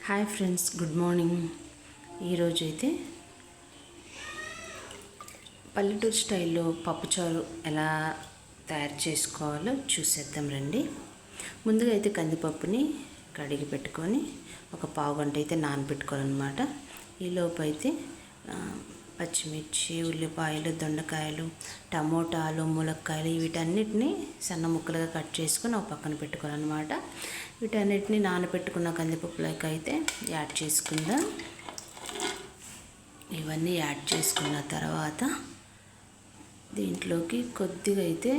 Hi friends, good morning. ఈరోజు అయితే పల్లెటూరు స్టైల్లో పప్పుచారు ఎలా తయారు చేసుకోవాలో చూసేద్దాం రండి. ముందుగా అయితే కందిపప్పుని కడిగి పెట్టుకొని ఒక పావు గంట అయితే నానబెట్టుకోవాలన్నమాట. ఈలోపు అయితే పచ్చిమిర్చి, ఉల్లిపాయలు, దొండకాయలు, టమోటాలు, ములక్కాయలు వీటన్నిటిని సన్న ముక్కలుగా కట్ చేసుకొని ఒక పక్కన పెట్టుకోవాలన్నమాట. వీటన్నిటిని నానబెట్టుకున్న కందిపప్పులోకి అయితే యాడ్ చేసుకుందాం. ఇవన్నీ యాడ్ చేసుకున్న తర్వాత దీంట్లోకి కొద్దిగా అయితే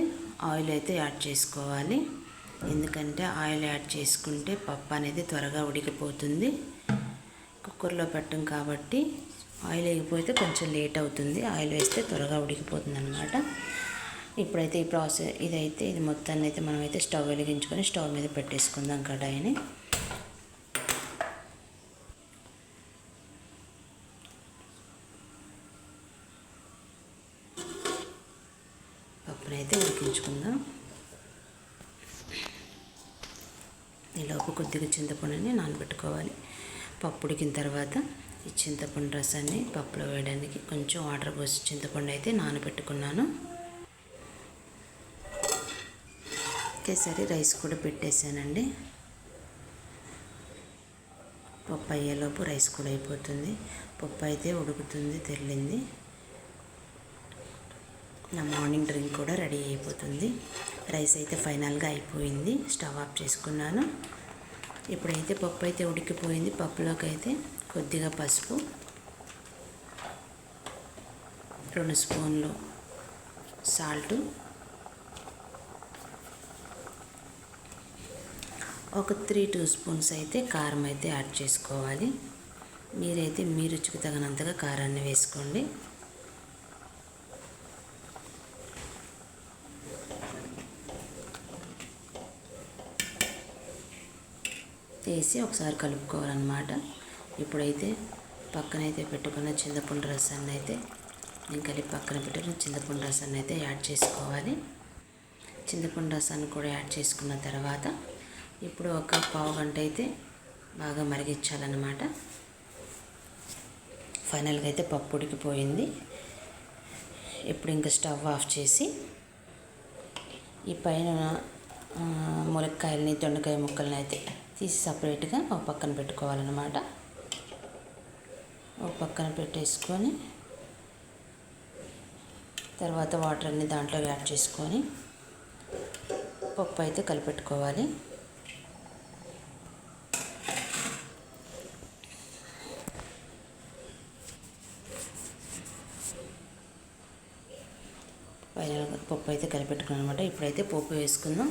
ఆయిల్ అయితే యాడ్ చేసుకోవాలి. ఎందుకంటే ఆయిల్ యాడ్ చేసుకుంటే పప్పు అనేది త్వరగా ఉడికిపోతుంది. కుక్కర్లో పెట్టం కాబట్టి ఆయిల్ వేయకపోతే కొంచెం లేట్ అవుతుంది. ఆయిల్ వేస్తే త్వరగా ఉడికిపోతుంది అన్నమాట. ఇప్పుడైతే ఈ ప్రాసెస్ ఇది మొత్తాన్ని అయితే మనమైతే స్టవ్ వెలిగించుకొని స్టవ్ మీద పెట్టేసుకుందాం కడాయిని. పప్పునైతే ఉడికించుకుందాం. ఈలోపు కొద్దిగా చింతపండుని నానబెట్టుకోవాలి. పప్పు ఉడికిన తర్వాత ఈ చింతపండు రసాన్ని పప్పులో వేయడానికి కొంచెం వాటర్ పోసి చింతపండు అయితే నానబెట్టుకున్నాను. ఒకేసారి రైస్ కూడా పెట్టేశానండి. పప్పు అయ్యేలోపు రైస్ కూడా అయిపోతుంది. పప్పు అయితే ఉడుకుతుంది, తెల్లింది. నా మార్నింగ్ డ్రింక్ కూడా రెడీ అయిపోతుంది. రైస్ అయితే ఫైనల్గా అయిపోయింది. స్టవ్ ఆఫ్ చేసుకున్నాను. ఇప్పుడైతే పప్పు అయితే ఉడికిపోయింది. పప్పులోకి అయితే కొద్దిగా పసుపు, 2 స్పూన్లు సాల్టు, ఒక 3 స్పూన్స్ అయితే కారం అయితే యాడ్ చేసుకోవాలి. మీరైతే మీ రుచికి తగినంతగా కారాన్ని వేసుకోండి. వేసి ఒకసారి కలుపుకోవాలన్నమాట. ఇప్పుడైతే పక్కనైతే పెట్టుకున్న చింతపండు రసాన్ని అయితే నేను కలిపి పక్కన పెట్టుకున్న చింతపండు రసాన్ని అయితే యాడ్ చేసుకోవాలి. చింతపండు రసాన్ని కూడా యాడ్ చేసుకున్న తర్వాత ఇప్పుడు ఒక పావు గంట అయితే బాగా మరిగించాలన్నమాట. ఫైనల్గా అయితే పప్పు ఉడికిపోయింది. ఇప్పుడు ఇంకా స్టవ్ ఆఫ్ చేసి ఈ పైన ములక్కాయలని, దొండకాయ ముక్కలని అయితే తీసి సపరేట్గా ఒక పక్కన పెట్టుకోవాలన్నమాట. ఒక పక్కన పెట్టేసుకొని తర్వాత వాటర్ అన్ని దాంట్లో యాడ్ చేసుకొని పప్పు అయితే కలిపెట్టుకోవాలి. పప్పు అయితే కలిపెట్టుకున్నాను అనమాట. ఇప్పుడైతే పప్పు వేసుకుందాం.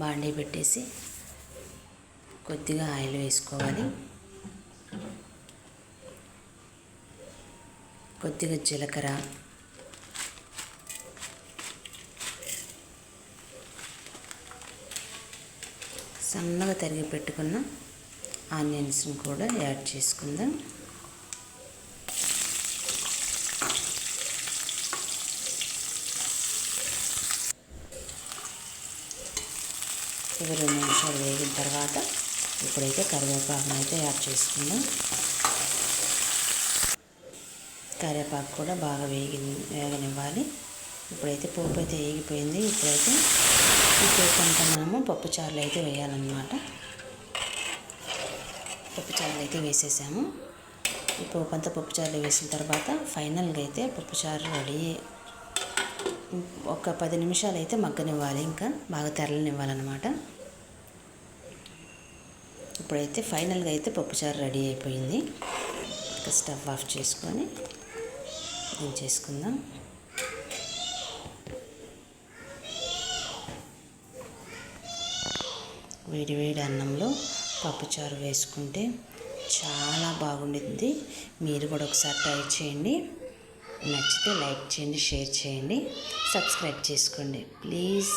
బాండీ పెట్టేసి కొద్దిగా ఆయిల్ వేసుకోవాలి. కొద్దిగా జీలకర్ర, సన్నగా తరిగి పెట్టుకున్న ఆనియన్స్ని కూడా యాడ్ చేసుకుందాం. ఇవి 2 నిమిషాలు వేగిన తర్వాత ఇప్పుడైతే కరివేపాకును అయితే యాడ్ చేసుకుందాం. కరివేపాకు కూడా బాగా వేగనివ్వాలి. ఇప్పుడైతే పోపు అయితే వేగిపోయింది. ఇప్పుడైతే ఈ పోపు అంతా మనము పప్పుచారులు అయితే వేయాలన్నమాట. పప్పుచారులు అయితే వేసేసాము. ఈ పోపు అంతా పప్పుచారులు వేసిన తర్వాత ఫైనల్గా అయితే పప్పుచారు రెడీ. ఒక 10 నిమిషాలు అయితే మగ్గనివ్వాలి. ఇంకా బాగా తెరలనివ్వాలన్నమాట. ఇప్పుడైతే ఫైనల్గా అయితే పప్పుచారు రెడీ అయిపోయింది. ఇంకా స్టవ్ ఆఫ్ చేసుకొని దించేసుకుందాం. వేడి వేడి అన్నంలో పప్పుచారు వేసుకుంటే చాలా బాగుంటుంది. మీరు కూడా ఒకసారి ట్రై చేయండి. నచ్చితే లైక్ చేయండి, షేర్ చేయండి, సబ్స్క్రైబ్ చేసుకోండి ప్లీజ్.